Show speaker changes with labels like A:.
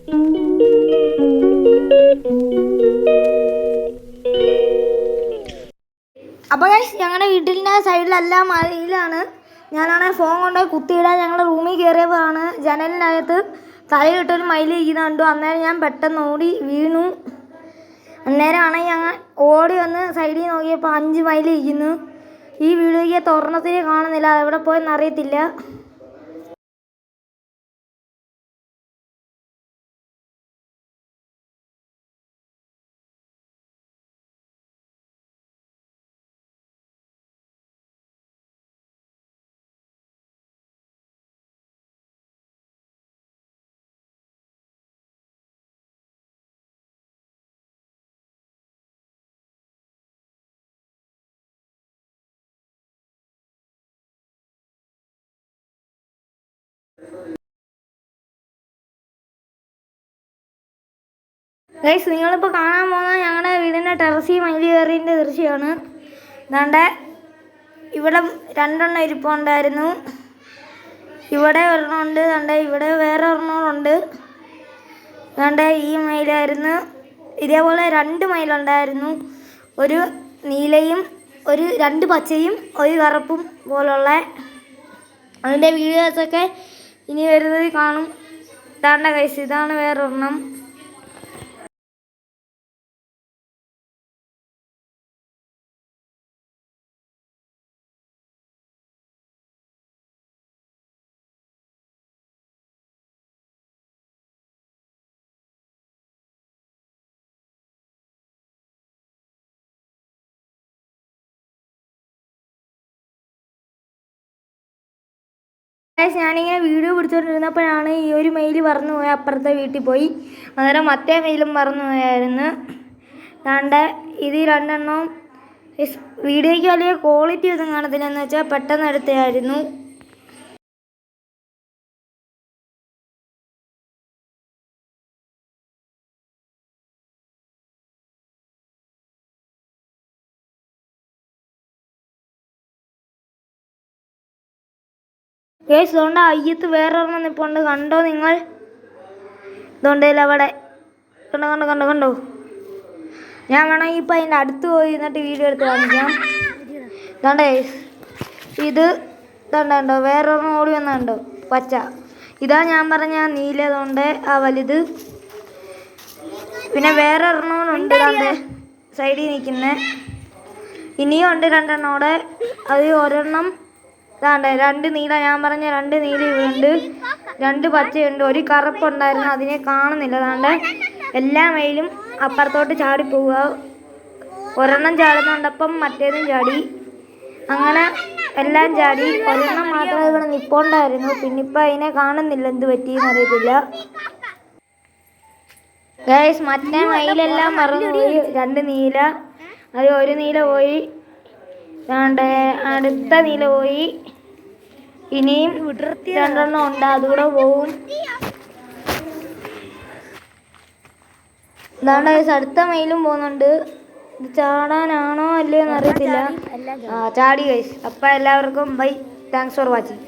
A: അപ്പോൾ ഞങ്ങളുടെ വീട്ടിൻ്റെ സൈഡിലെല്ലാം മഴയിലാണ്. ഞാനാണെങ്കിൽ ഫോൺ കൊണ്ടുപോയി കുത്തിയിടാൻ ഞങ്ങളുടെ റൂമിൽ കയറിയപ്പോഴാണ് ജനലിനകത്ത് തലയിലിട്ടൊരു മയിൽ ഇരിക്കുന്ന കണ്ടു. അന്നേരം ഞാൻ പെട്ടെന്ന് ഓടി വീണു. അന്നേരമാണെങ്കിൽ ഞങ്ങൾ ഓടി വന്ന് സൈഡിൽ നോക്കിയപ്പോൾ 5 മയിൽ ഇരിക്കുന്നു. ഈ വീഡിയോയ്ക്ക് തുറന്നത്തിന് കാണുന്നില്ല, എവിടെ പോയെന്ന് അറിയത്തില്ല. ഗൈസ്, നിങ്ങളിപ്പോൾ കാണാൻ പോകുന്നത് ഞങ്ങളുടെ വീടിൻ്റെ ടെറസിൽ മയിൽ കയറിയതിൻ്റെ ദൃശ്യമാണ്. ദാണ്ടെ ഇവിടെ 2 എണ്ണം ഇരിപ്പുണ്ടായിരുന്നു. ഇവിടെ ഒരെണ്ണമുണ്ട്. ദാണ്ടെ ഇവിടെ വേറെ ഒരെണ്ണമുണ്ട്. ദാണ്ടെ ഈ മയിലായിരുന്നു. ഇതേപോലെ 2 മയിലുണ്ടായിരുന്നു. ഒരു നീലയും 2 പച്ചയും 1 കറുപ്പും പോലുള്ള. അതിൻ്റെ വീഡിയോസൊക്കെ ഇനി വരുന്നത് കാണും. ദാണ്ടെ ഗൈസ്, ഇതാണ് വേറൊരെണ്ണം. ഞാനിങ്ങനെ വീഡിയോ പിടിച്ചുകൊണ്ടിരുന്നപ്പോഴാണ് ഈ ഒരു മെയിൽ പറന്നു പോയി അപ്പുറത്തെ വീട്ടിൽ പോയി. അന്നേരം മറ്റേ മെയിലും പറന്നു പോയായിരുന്നു. ദാണ്ടെ ഇത് 2 എണ്ണവും വീഡിയോയ്ക്ക് വലിയ ക്വാളിറ്റി ഒന്നും കാണത്തില്ല, എന്ന് വെച്ചാൽ പെട്ടെന്ന് എടുത്തതായിരുന്നു. ഗൈസ്, അതുകൊണ്ട് അയ്യത്ത് വേറൊരെണ്ണം നിൽപ്പുണ്ട്. കണ്ടോ നിങ്ങൾ? ഇതുകൊണ്ടല്ല അവിടെ കണ്ടോ. ഞാൻ വേണമെങ്കിൽ ഇപ്പം അതിൻ്റെ അടുത്ത് പോയി എന്നിട്ട് വീഡിയോ എടുത്ത് കാണിക്കാം. ഇതാണ്ട് ഗൈസ്, ഇത് ഇതുണ്ടോ, വേറൊരെണ്ണം ഓടി വന്നുണ്ടോ പച്ച. ഇതാ ഞാൻ പറഞ്ഞ നീലതുകൊണ്ട് ആ വലുത്. പിന്നെ വേറെ ഒരെണ്ണമുണ്ട് ഇതാണ്ട് സൈഡിൽ നിൽക്കുന്നത്. ഇനിയും ഉണ്ട് 2 എണ്ണോടെ. അത് ഒരെണ്ണം ഇതാണ്ട് 2 നീല, ഞാൻ പറഞ്ഞ 2 നീല ഇവിടുണ്ട്. 2 പച്ചയുണ്ട്. 1 കറുപ്പുണ്ടായിരുന്നു, അതിനെ കാണുന്നില്ല. അതാണ്ട് എല്ലാ മെയിലും അപ്പുറത്തോട്ട് ചാടിപ്പോവുക. ഒരെണ്ണം ചാടുന്നുണ്ടപ്പം മറ്റേതും ചാടി. അങ്ങനെ എല്ലാം ചാടി. ഒരെണ്ണം മാത്രമേ ഇവിടെ നിൽപ്പുണ്ടായിരുന്നു. പിന്നിപ്പോൾ അതിനെ കാണുന്നില്ല, എന്ത് പറ്റിയെന്ന് അറിയത്തില്ല. ഗൈസ്, മറ്റേ മയിലെല്ലാം മറന്നുപോയി. 2 നീല, അത് 1 നീല പോയി. അടുത്ത നീല പോയി. ഇനിയും 2 എണ്ണം ഉണ്ട്, അതുകൂടെ പോവും. ഇതാണ്ട് അടുത്ത മയിലും പോകുന്നുണ്ട്. ഇത് ചാടാനാണോ അല്ലയോ എന്ന് അറിയത്തില്ല. ചാടി ഗൈസ്. അപ്പം എല്ലാവർക്കും ബൈ, താങ്ക്സ് ഫോർ വാച്ചിങ്.